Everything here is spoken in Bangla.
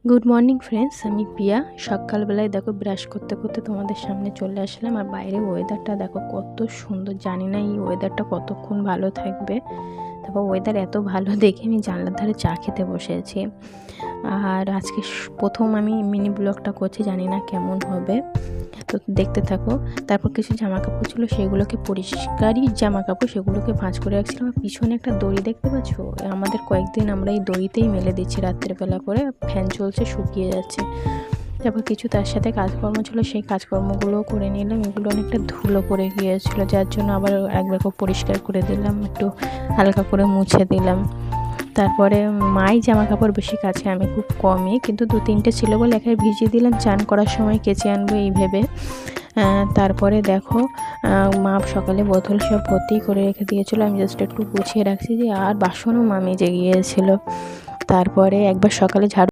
গুড মর্নিং ফ্রেন্ডস, আমি পিয়া। সকালবেলায় দেখো ব্রাশ করতে করতে তোমাদের সামনে চলে আসলাম। আর বাইরে ওয়েদারটা দেখো কত সুন্দর। জানি না এই ওয়েদারটা কতক্ষণ ভালো থাকবে। তারপর ওয়েদার এত ভালো দেখে আমি জানলার ধারে চা খেতে বসেছি। আর আজকে প্রথম আমি মিনি ব্লগটা করছি, জানি না কেমন হবে, তো দেখতে থাকো। তারপর কিছু জামা কাপড় ছিল, সেগুলোকে পরিষ্কারই জামা কাপড়, সেগুলোকে ভাঁজ করে রাখছিলাম। আর পিছনে একটা দড়ি দেখতে পাচ্ছ, আমাদের কয়েকদিন আমরা এই দড়িতেই মেলে দিচ্ছি রাত্রেবেলা করে। ফ্যান চলছে, শুকিয়ে যাচ্ছে। তারপর কিছু তার সাথে কাজকর্ম ছিল, সেই কাজকর্মগুলোও করে নিলাম। এগুলো অনেকটা ধুলো পড়ে গিয়েছিলো, যার জন্য আবার একবার পরিষ্কার করে দিলাম, একটু হালকা করে মুছে দিলাম। তারপরে মাই জামা কাপড় বেশি কাছে, আমি খুব কমই, কিন্তু 2-3টে ছিল বলে একাই ভিজিয়ে দিলাম। চান করার সময় কেচে আনবো এই ভেবে। তারপরে দেখো মা সকালে বোতল সব ভর্তি করে রেখে দিয়েছিলো, আমি জাস্ট একটু গুছিয়ে রাখছি যে। আর বাসনও মা মেজে গিয়েছিলো। তারপরে একবার সকালে ঝাড়ু